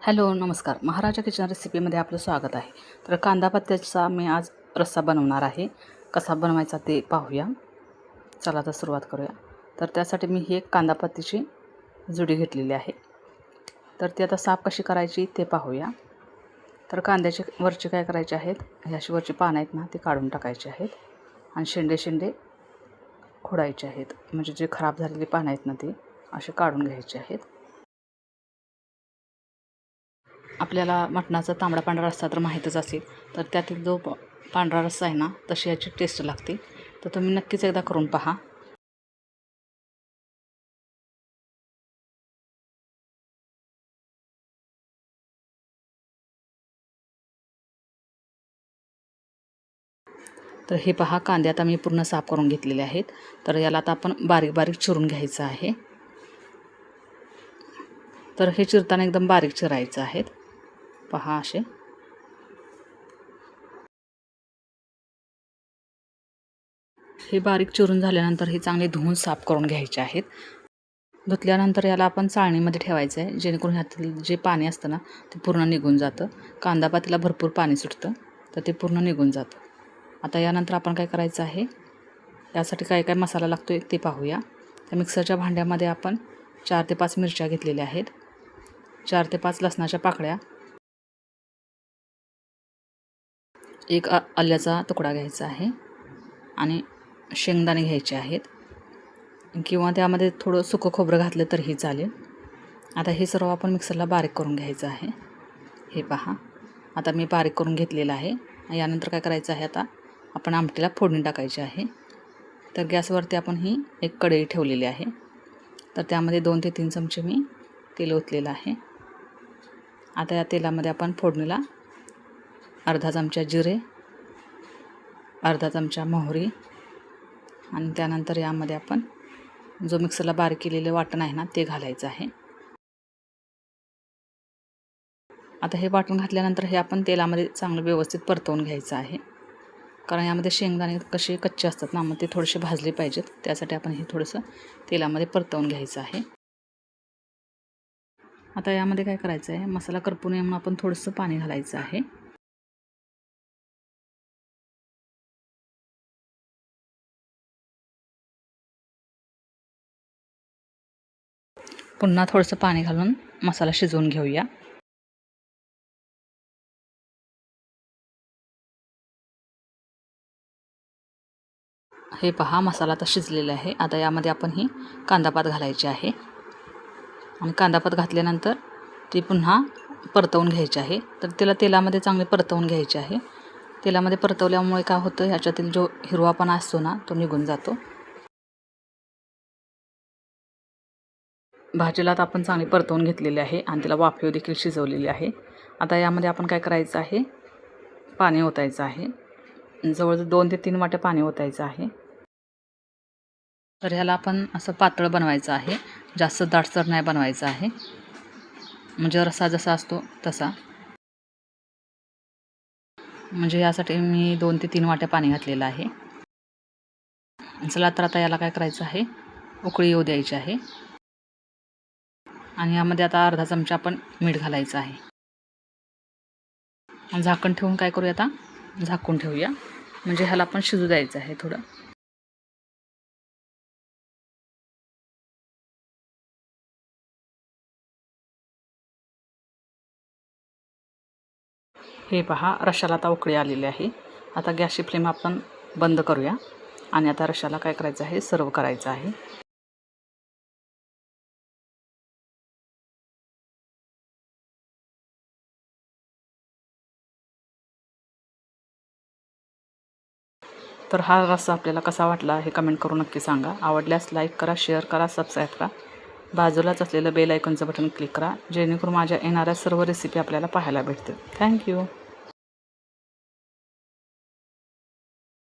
Hello नमस्कार. महाराजा kitchen रेसिपीमध्ये आपलं स्वागत आहे. तर कांदा पत्त्याचा मी आज रस्सा बनवणार आहे. कसा बनवायचा ते पाहूया. चला आता सुरुवात करूया. तर त्यासाठी मी ही एक कांदा पत्तीची जुडी घेतलेली आहे. तर ती आता साफ कशी करायची ते पाहूया. तर कांद्याचे वरचे काय करायचे आहेत, हे अशी वरची पानं आहेत ना ती काढून टाकायची आहेत आणि शेंडे खोडायचे आहेत. म्हणजे जे खराब झालेली पानं आहेत ना ती असे काढून घ्यायचे आहेत. आपल्याला मटणाचा तांबडा पांढरा रस्सा तर माहीतच असेल, तर त्यातील जो पांढरा रस्सा आहे ना तशी याची टेस्ट लागते. तर तुम्ही नक्कीच एकदा करून पहा. तर हे पहा, कांदे आता मी पूर्ण साफ करून घेतलेले आहेत. तर याला आता आपण बारीक बारीक चिरून घ्यायचं आहे. तर हे चिरताना एकदम बारीक चिरायचं आहेत. पहा असे. हे बारीक चिरून झाल्यानंतर हे चांगले धुवून साफ करून घ्यायचे आहेत. धुतल्यानंतर याला आपण चाळणीमध्ये ठेवायचं आहे, जेणेकरून ह्यातील जे पाणी असतं ना ते पूर्ण निघून जातं. कांदा पातीला भरपूर पाणी सुटतं, तर ते पूर्ण निघून जातं. आता यानंतर आपण काय करायचं आहे, यासाठी काय काय मसाला लागतो आहे ते पाहूया. त्या मिक्सरच्या भांड्यामध्ये आपण 4 ते 5 मिरच्या घेतलेल्या आहेत, 4 ते 5 लसणाच्या पाकळ्या, एक आल्याचा तुकडा घ्यायचा आहे आणि शेंगदाणे घ्यायचे आहेत, किंवा त्यामध्ये थोडं सुकं खोबरं घातलं तरीही चालेल. आता हे सर्व आपण मिक्सरला बारीक करून घ्यायचं आहे. हे पहा, आता मी बारीक करून घेतलेलं आहे. यानंतर काय करायचं आहे, आता आपण आमटीला फोडणी टाकायची आहे. तर गॅसवरती आपण ही एक कढई ठेवलेली आहे. तर त्यामध्ये 2 ते 3 चमचे मी तेल ओतलेलं आहे. आता या तेलामध्ये आपण फोडणीला अर्धा चमचा जिरे, अर्धा चमचा मोहरी आणि त्यानंतर यामध्ये आपण जो मिक्सरला बारीक केलेले वाटण आहे ना ते घालायचं आहे. आता हे वाटून घातल्यानंतर हे आपण तेलामध्ये चांगलं व्यवस्थित परतवून घ्यायचं आहे. कारण यामध्ये शेंगदाणे कसे कच्चे असतात ना, मग ते थोडेसे भाजले पाहिजेत. त्यासाठी आपण हे थोडंसं तेलामध्ये परतवून घ्यायचं आहे. आता यामध्ये काय करायचं आहे, मसाला करपू नये म्हणून आपण थोडंसं पाणी घालायचं आहे. पुन्हा थोडंसं पाणी घालून मसाला शिजवून घेऊया. हे पहा, मसाला आता शिजलेला आहे. आता यामध्ये आपण ही कांदापात घालायची आहे आणि कांदापात घातल्यानंतर ती पुन्हा परतवून घ्यायची आहे. तर तिला तेलामध्ये चांगले परतवून घ्यायचे आहे. तेलामध्ये परतवल्यामुळे काय होतं, ह्याच्यातील जो हिरवापणा असतो ना तो निघून जातो. भाजीला आता आपण चांगली परतवून घेतलेली आहे आणि तिला वाफेवर देखील शिजवलेली आहे. आता यामध्ये आपण काय करायचं आहे, पाणी ओतायचं आहे. जवळजवळ 2 ते 3 वाट्या पाणी ओतायचं आहे. तर ह्याला आपण असं पातळ बनवायचं आहे, जास्त दाटसर नाही बनवायचं आहे. म्हणजे रस्सा जसा असतो तसा. म्हणजे यासाठी मी 2 ते 3 वाट्या पाणी घातलेलं आहे. चला तर आता याला काय करायचं आहे, उकळी येऊ द्यायची आहे. आणि यामध्ये आता अर्धा चमचा आपण मीठ घालायचं आहे. आणि झाकण ठेवून काय करूया, आता झाकून ठेवूया. म्हणजे ह्याला आपण शिजू द्यायचं आहे थोडं. हे पहा, रश्शाला आता उकळी आलेली आहे. आता गॅसची फ्लेम आपण बंद करूया आणि आता रश्शाला काय करायचं आहे, सर्व करायचं आहे. तर हा रस्सा आपल्याला कसा वाटला हे कमेंट करून नक्की सांगा. आवडल्यास लाईक करा, शेअर करा, सबस्क्राईब करा. बाजूलाच असलेलं बेल आयकॉनचं बटन क्लिक करा, जेणेकरून माझ्या येणाऱ्या सर्व रेसिपी आपल्याला पाहायला भेटतील. थँक्यू.